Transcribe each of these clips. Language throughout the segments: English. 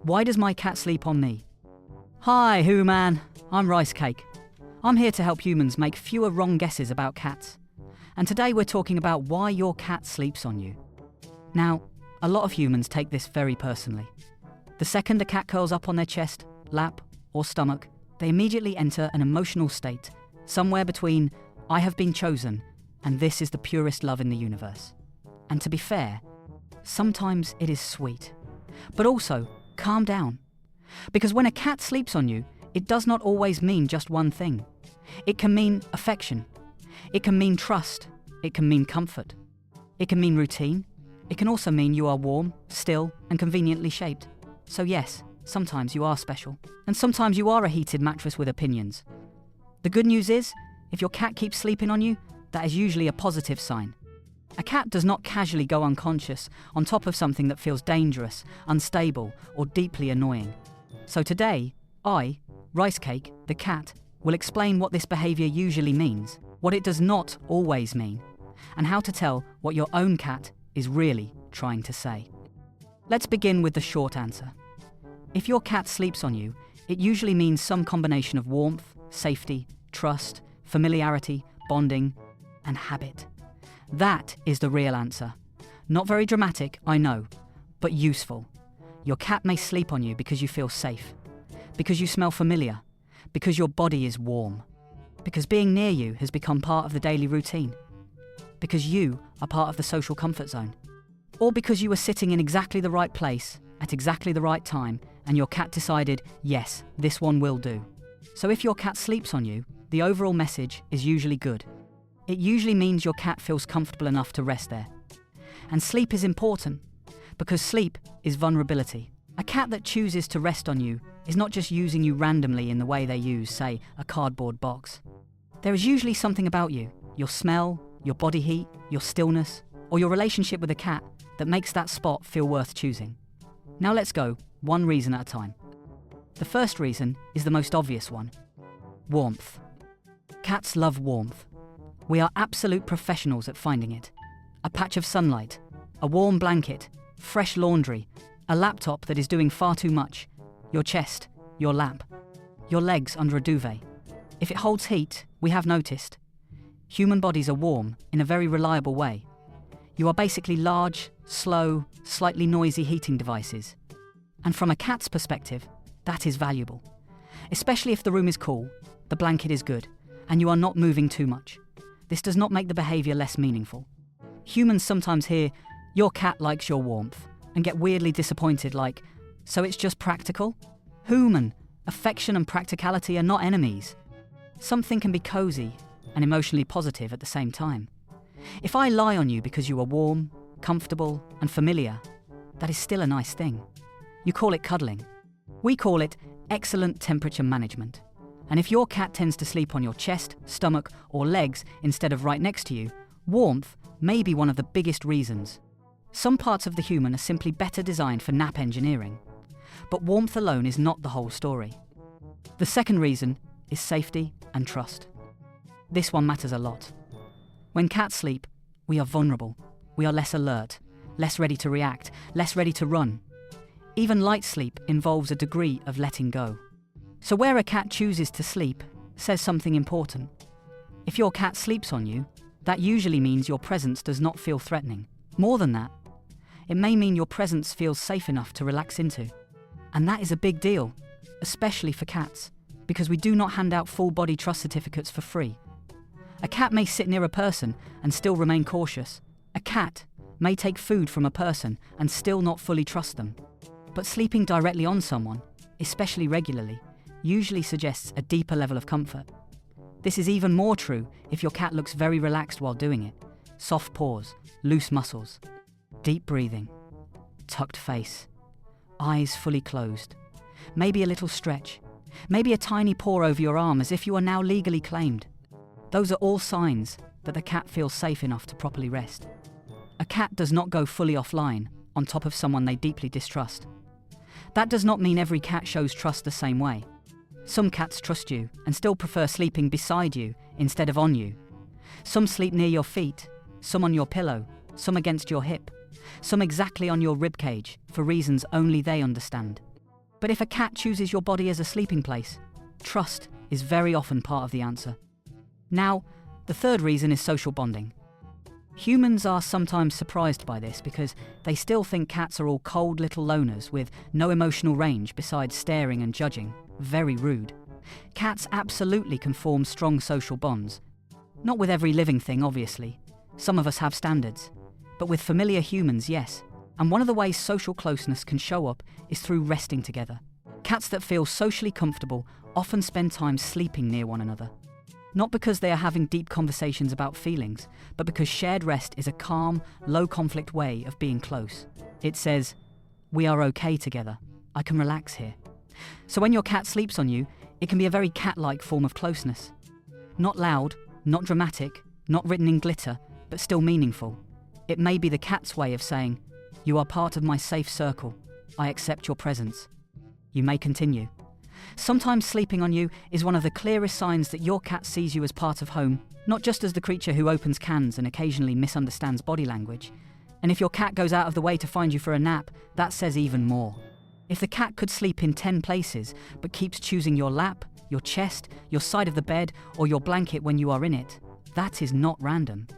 Why does my cat sleep on me? Hi, Hoo-Man. I'm Rice Cake. I'm here to help humans make fewer wrong guesses about cats. And today we're talking about why your cat sleeps on you. Now, a lot of humans take this very personally. The second a cat curls up on their chest, lap, or stomach, they immediately enter an emotional state, somewhere between "I have been chosen" and "this is the purest love in the universe." And to be fair, sometimes it is sweet. But also, calm down. Because when a cat sleeps on you, it does not always mean just one thing. It can mean affection. It can mean trust. It can mean comfort. It can mean routine. It can also mean you are warm, still, and conveniently shaped. So yes, sometimes you are special. And sometimes you are a heated mattress with opinions. The good news is, if your cat keeps sleeping on you, that is usually a positive sign. A cat does not casually go unconscious on top of something that feels dangerous, unstable, or deeply annoying. So today, I, Rice Cake, the cat, will explain what this behaviour usually means, what it does not always mean, and how to tell what your own cat is really trying to say. Let's begin with the short answer. If your cat sleeps on you, it usually means some combination of warmth, safety, trust, familiarity, bonding, and habit. That is the real answer. Not very dramatic, I know, but useful. Your cat may sleep on you because you feel safe, because you smell familiar, because your body is warm, because being near you has become part of the daily routine, because you are part of the social comfort zone, or because you were sitting in exactly the right place at exactly the right time and your cat decided, yes, this one will do. So if your cat sleeps on you, the overall message is usually good. It usually means your cat feels comfortable enough to rest there. And sleep is important, because sleep is vulnerability. A cat that chooses to rest on you is not just using you randomly in the way they use, say, a cardboard box. There is usually something about you, your smell, your body heat, your stillness, or your relationship with a cat that makes that spot feel worth choosing. Now let's go, one reason at a time. The first reason is the most obvious one. Warmth. Cats love warmth. We are absolute professionals at finding it. A patch of sunlight, a warm blanket, fresh laundry, a laptop that is doing far too much, your chest, your lap, your legs under a duvet. If it holds heat, we have noticed. Human bodies are warm in a very reliable way. You are basically large, slow, slightly noisy heating devices. And from a cat's perspective, that is valuable. Especially if the room is cool, the blanket is good, and you are not moving too much. This does not make the behaviour less meaningful. Humans sometimes hear, "Your cat likes your warmth," and get weirdly disappointed like, "So it's just practical?" Human, affection and practicality are not enemies. Something can be cosy and emotionally positive at the same time. If I lie on you because you are warm, comfortable, and familiar, that is still a nice thing. You call it cuddling. We call it excellent temperature management. And if your cat tends to sleep on your chest, stomach, or legs instead of right next to you, warmth may be one of the biggest reasons. Some parts of the human are simply better designed for nap engineering. But warmth alone is not the whole story. The second reason is safety and trust. This one matters a lot. When cats sleep, we are vulnerable. We are less alert, less ready to react, less ready to run. Even light sleep involves a degree of letting go. So where a cat chooses to sleep says something important. If your cat sleeps on you, that usually means your presence does not feel threatening. More than that, it may mean your presence feels safe enough to relax into. And that is a big deal, especially for cats, because we do not hand out full body trust certificates for free. A cat may sit near a person and still remain cautious. A cat may take food from a person and still not fully trust them. But sleeping directly on someone, especially regularly, usually suggests a deeper level of comfort. This is even more true if your cat looks very relaxed while doing it. Soft paws, loose muscles, deep breathing, tucked face, eyes fully closed, maybe a little stretch, maybe a tiny paw over your arm as if you are now legally claimed. Those are all signs that the cat feels safe enough to properly rest. A cat does not go fully offline on top of someone they deeply distrust. That does not mean every cat shows trust the same way. Some cats trust you and still prefer sleeping beside you instead of on you. Some sleep near your feet, some on your pillow, some against your hip, some exactly on your ribcage for reasons only they understand. But if a cat chooses your body as a sleeping place, trust is very often part of the answer. Now, the third reason is social bonding. Humans are sometimes surprised by this because they still think cats are all cold little loners with no emotional range besides staring and judging. Very rude. Cats absolutely can form strong social bonds. Not with every living thing, obviously. Some of us have standards. But with familiar humans, yes. And one of the ways social closeness can show up is through resting together. Cats that feel socially comfortable often spend time sleeping near one another. Not because they are having deep conversations about feelings, but because shared rest is a calm, low-conflict way of being close. It says, "We are okay together. I can relax here." So when your cat sleeps on you, it can be a very cat-like form of closeness. Not loud, not dramatic, not written in glitter, but still meaningful. It may be the cat's way of saying, "You are part of my safe circle. I accept your presence." You may continue. Sometimes sleeping on you is one of the clearest signs that your cat sees you as part of home, not just as the creature who opens cans and occasionally misunderstands body language. And if your cat goes out of the way to find you for a nap, that says even more. If the cat could sleep in 10 places, but keeps choosing your lap, your chest, your side of the bed, or your blanket when you are in it, that is not random.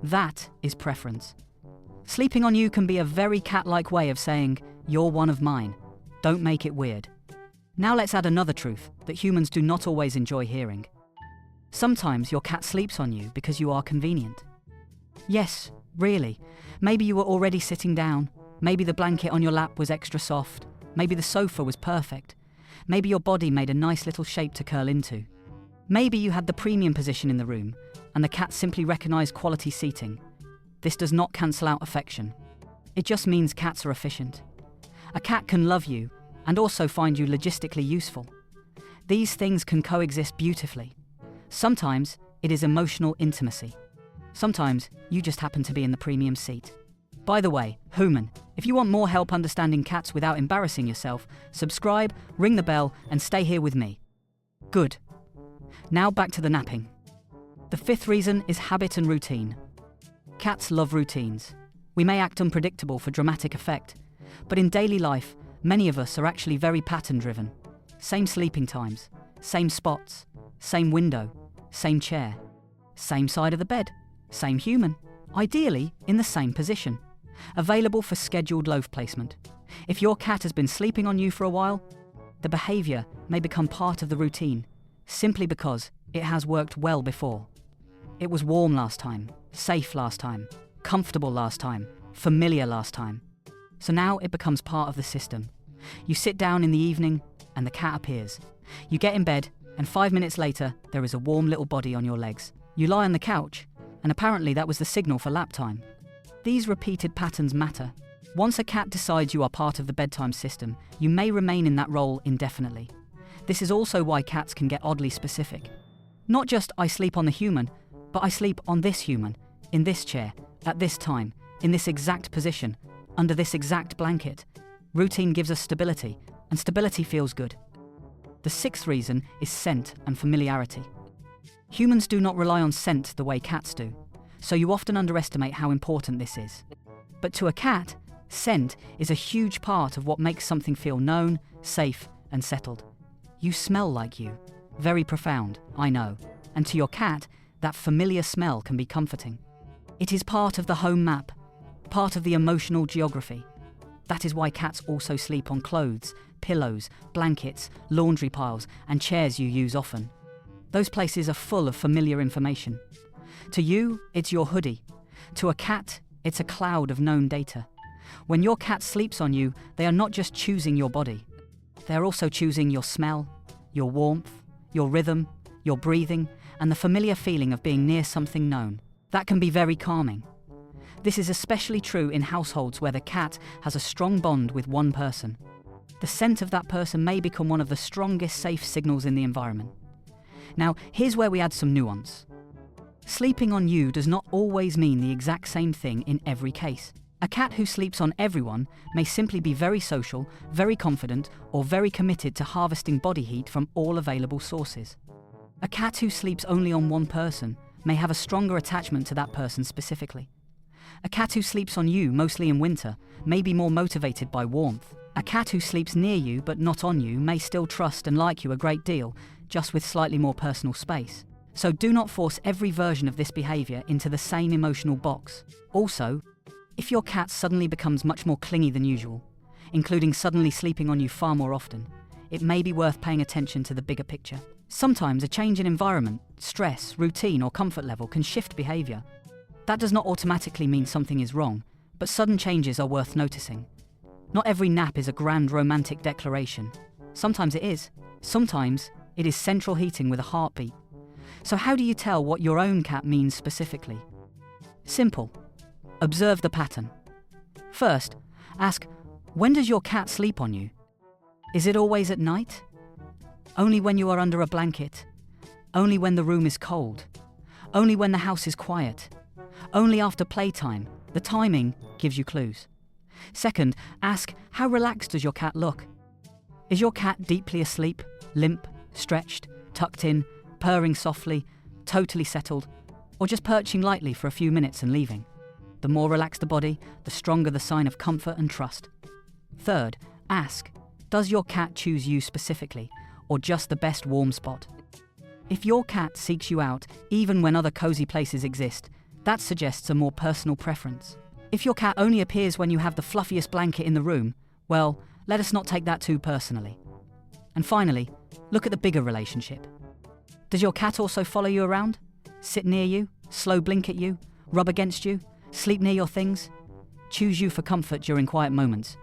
That is preference. Sleeping on you can be a very cat-like way of saying, "You're one of mine. Don't make it weird." Now let's add another truth that humans do not always enjoy hearing. Sometimes your cat sleeps on you because you are convenient. Yes, really. Maybe you were already sitting down. Maybe the blanket on your lap was extra soft. Maybe the sofa was perfect. Maybe your body made a nice little shape to curl into. Maybe you had the premium position in the room, and the cat simply recognized quality seating. This does not cancel out affection. It just means cats are efficient. A cat can love you and also find you logistically useful. These things can coexist beautifully. Sometimes it is emotional intimacy. Sometimes you just happen to be in the premium seat. By the way, human, if you want more help understanding cats without embarrassing yourself, subscribe, ring the bell, and stay here with me. Good. Now back to the napping. The fifth reason is habit and routine. Cats love routines. We may act unpredictable for dramatic effect, but in daily life, many of us are actually very pattern-driven. Same sleeping times, same spots, same window, same chair, same side of the bed, same human, ideally in the same position, available for scheduled loaf placement. If your cat has been sleeping on you for a while, the behaviour may become part of the routine, simply because it has worked well before. It was warm last time, safe last time, comfortable last time, familiar last time. So now it becomes part of the system. You sit down in the evening and the cat appears. You get in bed and 5 minutes later there is a warm little body on your legs. You lie on the couch and apparently that was the signal for lap time. These repeated patterns matter. Once a cat decides you are part of the bedtime system, you may remain in that role indefinitely. This is also why cats can get oddly specific. Not just "I sleep on the human," but "I sleep on this human, in this chair, at this time, in this exact position, under this exact blanket." Routine gives us stability, and stability feels good. The sixth reason is scent and familiarity. Humans do not rely on scent the way cats do, so you often underestimate how important this is. But to a cat, scent is a huge part of what makes something feel known, safe, and settled. You smell like you. Very profound, I know. And to your cat, that familiar smell can be comforting. It is part of the home map, part of the emotional geography. That is why cats also sleep on clothes, pillows, blankets, laundry piles, and chairs you use often. Those places are full of familiar information. To you, it's your hoodie. To a cat, it's a cloud of known data. When your cat sleeps on you, they are not just choosing your body. They are also choosing your smell, your warmth, your rhythm, your breathing, and the familiar feeling of being near something known. That can be very calming. This is especially true in households where the cat has a strong bond with one person. The scent of that person may become one of the strongest safe signals in the environment. Now, here's where we add some nuance. Sleeping on you does not always mean the exact same thing in every case. A cat who sleeps on everyone may simply be very social, very confident, or very committed to harvesting body heat from all available sources. A cat who sleeps only on one person may have a stronger attachment to that person specifically. A cat who sleeps on you, mostly in winter, may be more motivated by warmth, A cat who sleeps near you but not on you may still trust and like you a great deal, just with slightly more personal space. So do not force every version of this behaviour into the same emotional box. Also, if your cat suddenly becomes much more clingy than usual, including suddenly sleeping on you far more often, it may be worth paying attention to the bigger picture. Sometimes a change in environment, stress, routine, or comfort level can shift behaviour. That does not automatically mean something is wrong, but sudden changes are worth noticing. Not every nap is a grand romantic declaration. Sometimes it is. Sometimes it is central heating with a heartbeat. So how do you tell what your own cat means specifically? Simple. Observe the pattern. First, ask, when does your cat sleep on you? Is it always at night? Only when you are under a blanket? Only when the room is cold? Only when the house is quiet? Only after playtime? The timing gives you clues. Second, ask, how relaxed does your cat look? Is your cat deeply asleep, limp, stretched, tucked in, purring softly, totally settled, or just perching lightly for a few minutes and leaving? The more relaxed the body, the stronger the sign of comfort and trust. Third, ask, does your cat choose you specifically, or just the best warm spot? If your cat seeks you out even when other cozy places exist, that suggests a more personal preference. If your cat only appears when you have the fluffiest blanket in the room, well, let us not take that too personally. And finally, look at the bigger relationship. Does your cat also follow you around? Sit near you? Slow blink at you? Rub against you? Sleep near your things? Choose you for comfort during quiet moments?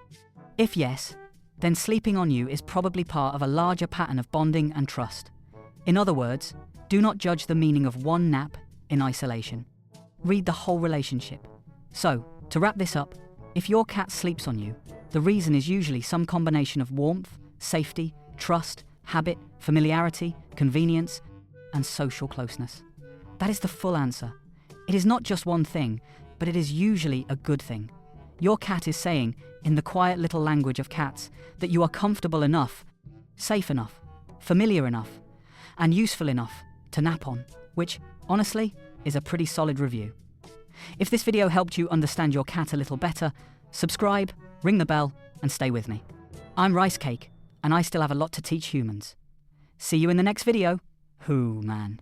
If yes, then sleeping on you is probably part of a larger pattern of bonding and trust. In other words, do not judge the meaning of one nap in isolation. Read the whole relationship. So, to wrap this up, if your cat sleeps on you, the reason is usually some combination of warmth, safety, trust, habit, familiarity, convenience, and social closeness. That is the full answer. It is not just one thing, but it is usually a good thing. Your cat is saying, in the quiet little language of cats, that you are comfortable enough, safe enough, familiar enough, and useful enough to nap on, which, honestly, is a pretty solid review. If this video helped you understand your cat a little better, subscribe, ring the bell, and stay with me. I'm Rice Cake, and I still have a lot to teach humans. See you in the next video. Hoo man.